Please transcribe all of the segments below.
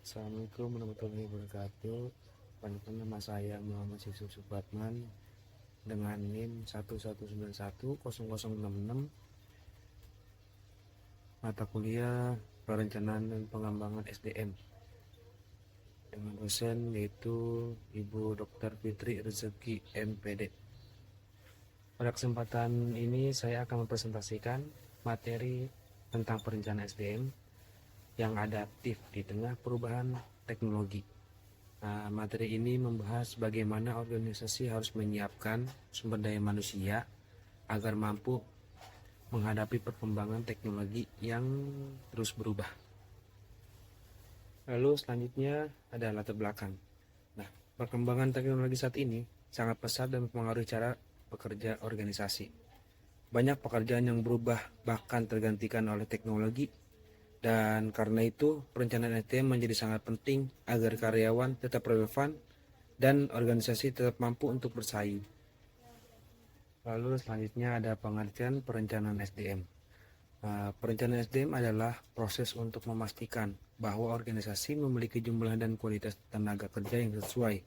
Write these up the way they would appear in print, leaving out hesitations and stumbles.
Assalamualaikum warahmatullahi wabarakatuh. Perkenalkan, nama saya Muhammad Yusuf Subatman dengan NIM 11910066, mata kuliah Perencanaan dan Pengembangan SDM, dengan dosen yaitu Ibu Dr. Fitri Rezeki MPD. Pada kesempatan ini saya akan mempresentasikan materi tentang perencanaan SDM yang adaptif di tengah perubahan teknologi. Materi ini membahas bagaimana organisasi harus menyiapkan sumber daya manusia agar mampu menghadapi perkembangan teknologi yang terus berubah. Lalu selanjutnya ada latar belakang. Perkembangan teknologi saat ini sangat pesat dan mempengaruhi cara bekerja organisasi. Banyak pekerjaan yang berubah bahkan tergantikan oleh teknologi. Dan karena itu, perencanaan SDM menjadi sangat penting agar karyawan tetap relevan dan organisasi tetap mampu untuk bersaing. Lalu selanjutnya ada pengertian perencanaan SDM. Perencanaan SDM adalah proses untuk memastikan bahwa organisasi memiliki jumlah dan kualitas tenaga kerja yang sesuai.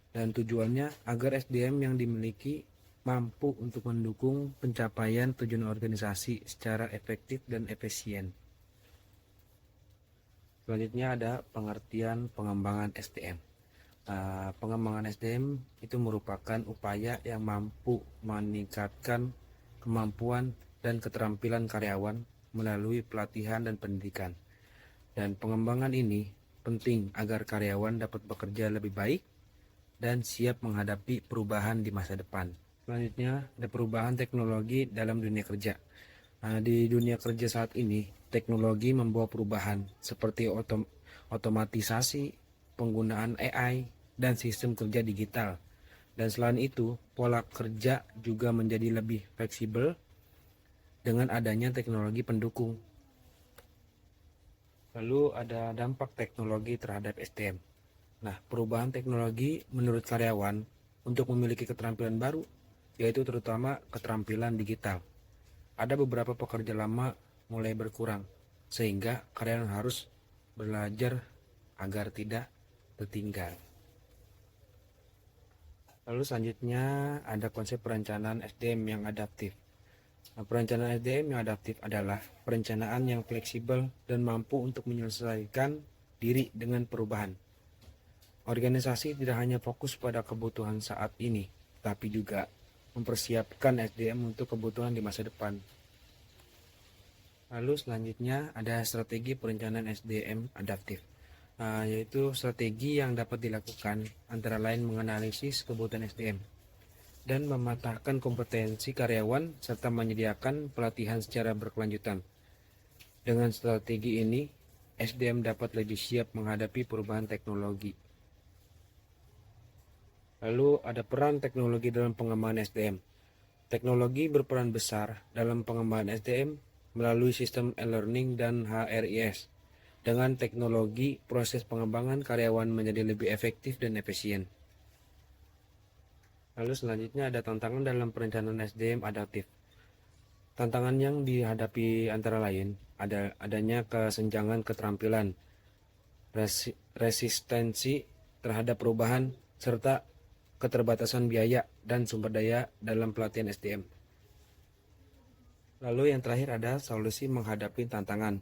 Dan tujuannya agar SDM yang dimiliki mampu untuk mendukung pencapaian tujuan organisasi secara efektif dan efisien. Selanjutnya ada pengertian pengembangan SDM. Pengembangan SDM itu merupakan upaya yang mampu meningkatkan kemampuan dan keterampilan karyawan melalui pelatihan dan pendidikan. Dan pengembangan ini penting agar karyawan dapat bekerja lebih baik dan siap menghadapi perubahan di masa depan. Selanjutnya ada perubahan teknologi dalam dunia kerja. Di dunia kerja saat ini, teknologi membawa perubahan seperti otomatisasi, penggunaan AI, dan sistem kerja digital. Dan selain itu, pola kerja juga menjadi lebih fleksibel dengan adanya teknologi pendukung. Lalu ada dampak teknologi terhadap SDM. Perubahan teknologi menurut karyawan untuk memiliki keterampilan baru, yaitu terutama keterampilan digital. Ada beberapa pekerja lama mulai berkurang, sehingga karyawan harus belajar agar tidak tertinggal. Lalu selanjutnya ada konsep perencanaan SDM yang adaptif. Perencanaan SDM yang adaptif adalah perencanaan yang fleksibel dan mampu untuk menyelesaikan diri dengan perubahan. Organisasi tidak hanya fokus pada kebutuhan saat ini, tapi juga mempersiapkan SDM untuk kebutuhan di masa depan. Lalu selanjutnya ada strategi perencanaan SDM adaptif, yaitu strategi yang dapat dilakukan antara lain menganalisis kebutuhan SDM dan mematahkan kompetensi karyawan serta menyediakan pelatihan secara berkelanjutan. Dengan strategi ini, SDM dapat lebih siap menghadapi perubahan teknologi. Lalu ada peran teknologi dalam pengembangan SDM. Teknologi berperan besar dalam pengembangan SDM melalui sistem e-learning dan HRIS. Dengan teknologi, proses pengembangan karyawan menjadi lebih efektif dan efisien. Lalu selanjutnya ada tantangan dalam perencanaan SDM adaptif. Tantangan yang dihadapi antara lain adanya kesenjangan keterampilan, resistensi terhadap perubahan, serta keterbatasan biaya dan sumber daya dalam pelatihan SDM. Lalu yang terakhir ada solusi menghadapi tantangan,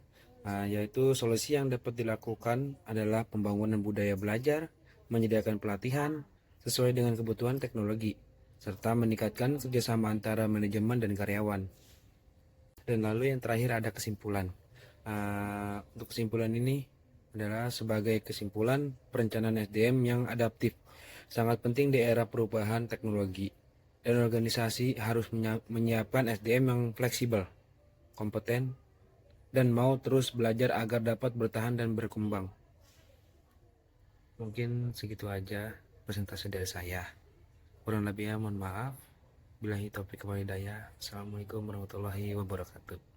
yaitu solusi yang dapat dilakukan adalah pembangunan budaya belajar, menyediakan pelatihan sesuai dengan kebutuhan teknologi, serta meningkatkan kerjasama antara manajemen dan karyawan. Dan lalu yang terakhir ada kesimpulan. Untuk kesimpulan ini adalah sebagai kesimpulan, perencanaan SDM yang adaptif sangat penting di era perubahan teknologi, dan organisasi harus menyiapkan SDM yang fleksibel, kompeten, dan mau terus belajar agar dapat bertahan dan berkembang. Mungkin segitu aja presentasi dari saya. Kurang lebihnya mohon maaf. Billahi taufiq wal hidayah. Assalamualaikum warahmatullahi wabarakatuh.